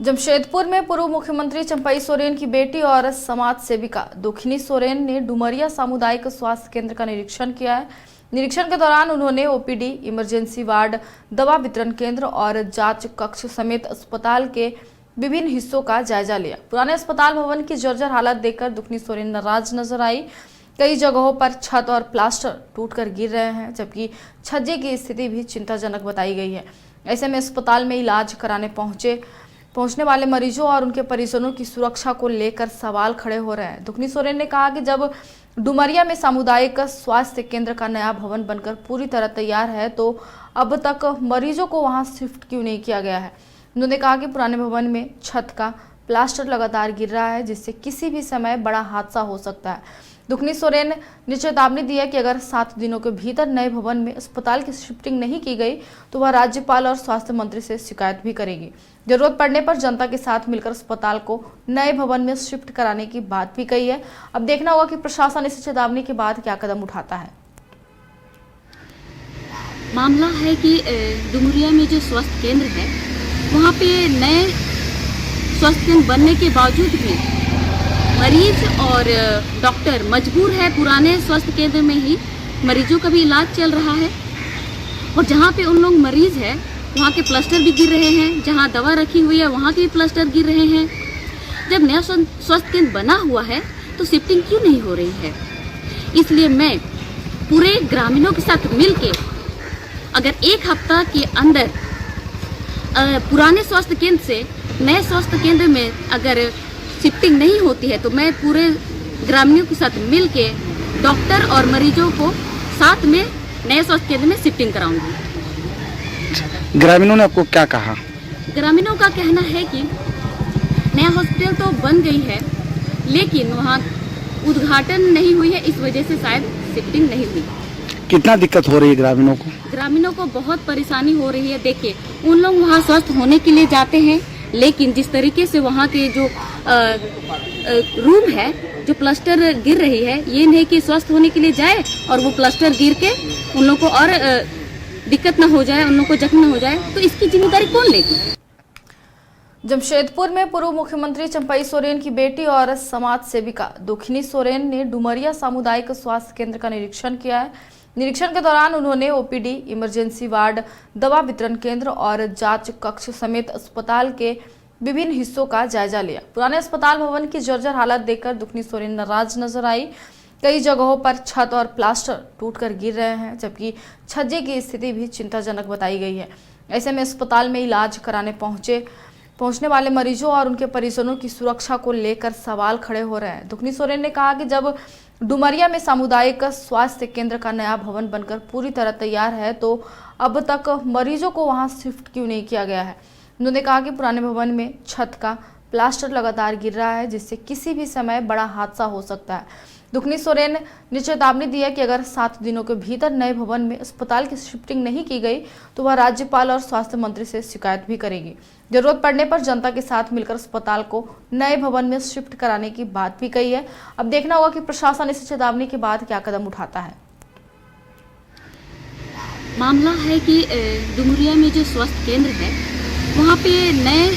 जमशेदपुर में पूर्व मुख्यमंत्री चंपई सोरेन की बेटी और समाज सेविका दुखनी सोरेन ने डुमरिया सामुदायिक स्वास्थ्य केंद्र का निरीक्षण किया है। निरीक्षण के दौरान उन्होंने ओपीडी, इमरजेंसी वार्ड, दवा वितरण केंद्र और जांच कक्ष समेत अस्पताल के विभिन्न हिस्सों का जायजा लिया। पुराने अस्पताल भवन की जर्जर हालत देखकर दुखनी सोरेन नाराज नजर आई। कई जगहों पर छत और प्लास्टर टूटकर गिर रहे हैं, जबकि छज्जे की स्थिति भी चिंताजनक बताई गई है। ऐसे में अस्पताल में इलाज कराने पहुंचने वाले मरीजों और उनके परिजनों की सुरक्षा को लेकर सवाल खड़े हो रहे हैं। दुखनी सोरेन ने कहा कि जब डुमरिया में सामुदायिक स्वास्थ्य केंद्र का नया भवन बनकर पूरी तरह तैयार है तो अब तक मरीजों को वहां शिफ्ट क्यों नहीं किया गया है। उन्होंने कहा कि पुराने भवन में छत का प्लास्टर लगातार गिर रहा है, जिससे किसी भी समय बड़ा हादसा हो सकता है। दुखनी सोरेन ने चेतावनी दी है कि अगर 7 दिनों के भीतर नए भवन में अस्पताल की शिफ्टिंग नहीं की गई तो वह राज्यपाल और स्वास्थ्य मंत्री से शिकायत भी करेगी। जरूरत पड़ने पर जनता के साथ मिलकर अस्पताल को नए भवन में शिफ्ट कराने की बात भी कही है। अब देखना होगा कि प्रशासन इस चेतावनी के बाद क्या कदम उठाता है। मामला है कि डुमरिया में जो स्वास्थ्य केंद्र है वहाँ पे नए स्वास्थ्य केंद्र बनने के बावजूद भी मरीज और डॉक्टर मजबूर है पुराने स्वास्थ्य केंद्र में ही मरीजों का भी इलाज चल रहा है। और जहाँ पे उन लोग मरीज है वहाँ के प्लास्टर भी गिर रहे हैं, जहाँ दवा रखी हुई है वहाँ के भी प्लास्टर गिर रहे हैं। जब नया स्वास्थ्य केंद्र बना हुआ है तो शिफ्टिंग क्यों नहीं हो रही है। इसलिए मैं पूरे ग्रामीणों के साथ मिलके अगर 1 हफ्ता के अंदर पुराने स्वास्थ्य केंद्र से नए स्वास्थ्य केंद्र में अगर शिफ्टिंग नहीं होती है तो मैं पूरे ग्रामीणों के साथ मिलके डॉक्टर और मरीजों को साथ में नए स्वास्थ्य केंद्र में शिफ्टिंग कराऊंगी। ग्रामीणों ने आपको क्या कहा? ग्रामीणों का कहना है कि नया हॉस्पिटल तो बन गई है लेकिन वहाँ उद्घाटन नहीं हुई है, इस वजह से शायद शिफ्टिंग नहीं हुई। कितना दिक्कत हो रही है ग्रामीणों को? ग्रामीणों को बहुत परेशानी हो रही है। देखिए, उन लोग वहाँ स्वस्थ होने के लिए जाते हैं लेकिन जिस तरीके से वहाँ के जो रूम है, जो प्लास्टर गिर रही है, ये नहीं कि स्वस्थ होने के लिए जाए और वो प्लास्टर गिर के उन लोग को और दिक्कत ना हो जाए, उन लोग को जख्म ना हो जाए, तो इसकी जिम्मेदारी कौन लेगी। जमशेदपुर में पूर्व मुख्यमंत्री चंपई सोरेन की बेटी और समाज सेविका दुखनी सोरेन ने डुमरिया सामुदायिक स्वास्थ्य केंद्र का निरीक्षण किया है। निरीक्षण के दौरान उन्होंने ओपीडी, इमरजेंसी वार्ड, दवा वितरण केंद्र और जांच कक्ष समेत अस्पताल के विभिन्न हिस्सों का जायजा लिया। पुराने अस्पताल भवन की जर्जर हालत देखकर दुखनी सोरेन नाराज नजर आई। कई जगहों पर छत और प्लास्टर टूटकर गिर रहे हैं, जबकि छज्जे की स्थिति भी चिंताजनक बताई गई है। ऐसे में अस्पताल में इलाज कराने पहुंचने वाले मरीजों और उनके परिजनों की सुरक्षा को लेकर सवाल खड़े हो रहे हैं। दुखनी सोरेन ने कहा कि जब डुमरिया में सामुदायिक स्वास्थ्य केंद्र का नया भवन बनकर पूरी तरह तैयार है तो अब तक मरीजों को वहां शिफ्ट क्यों नहीं किया गया है। उन्होंने कहा कि पुराने भवन में छत का प्लास्टर लगातार गिर रहा है, जिससे किसी भी समय बड़ा हादसा हो सकता है। दुखनी सोरेन ने चेतावनी दी है कि अगर 7 दिनों के भीतर नए भवन में अस्पताल की शिफ्टिंग नहीं की गई तो वह राज्यपाल और स्वास्थ्य मंत्री से शिकायत भी करेगी। जरूरत पड़ने पर जनता के साथ मिलकर अस्पताल को नए भवन में शिफ्ट कराने की बात भी कही है। अब देखना होगा कि प्रशासन इस चेतावनी के बाद क्या कदम उठाता है। मामला है कि डुमरिया में जो स्वास्थ्य केंद्र है वहाँ पे नए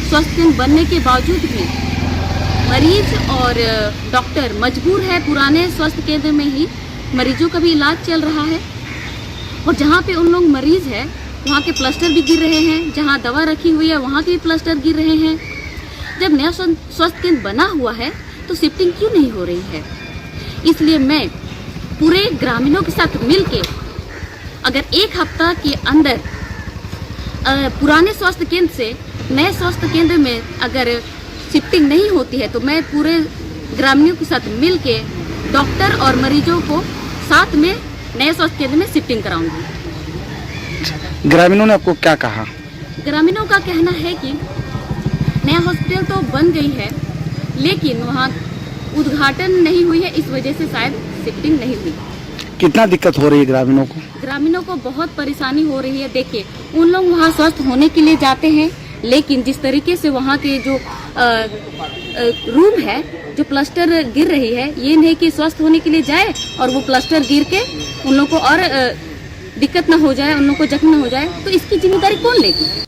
स्वास्थ्य केंद्र बनने के बावजूद भी मरीज और डॉक्टर मजबूर है पुराने स्वास्थ्य केंद्र में ही मरीजों का भी इलाज चल रहा है। और जहाँ पे उन लोग मरीज है वहाँ के प्लास्टर भी गिर रहे हैं, जहाँ दवा रखी हुई है वहाँ के भी प्लास्टर गिर रहे हैं। जब नया स्वास्थ्य केंद्र बना हुआ है तो शिफ्टिंग क्यों नहीं हो रही है। इसलिए मैं पूरे ग्रामीणों के साथ मिलके अगर 1 हफ्ता के अंदर पुराने स्वास्थ्य केंद्र से नए स्वास्थ्य केंद्र में अगर शिफ्टिंग नहीं होती है तो मैं पूरे ग्रामीणों के साथ मिलके डॉक्टर और मरीजों को साथ में नए स्वास्थ्य केंद्र में शिफ्टिंग कराऊंगी। ग्रामीणों ने आपको क्या कहा? ग्रामीणों का कहना है कि नया हॉस्पिटल तो बन गई है लेकिन वहाँ उद्घाटन नहीं हुई है, इस वजह से शायद शिफ्टिंग नहीं हुई। कितना दिक्कत हो रही है ग्रामीणों को? ग्रामीणों को बहुत परेशानी हो रही है। देखिए, उन लोग वहाँ स्वस्थ होने के लिए जाते हैं लेकिन जिस तरीके से वहाँ के जो रूम है, जो प्लास्टर गिर रही है, ये नहीं कि स्वस्थ होने के लिए जाए और वो प्लास्टर गिर के उन लोग को और दिक्कत ना हो जाए, उन लोग को जख्म ना हो जाए, तो इसकी जिम्मेदारी कौन लेगी।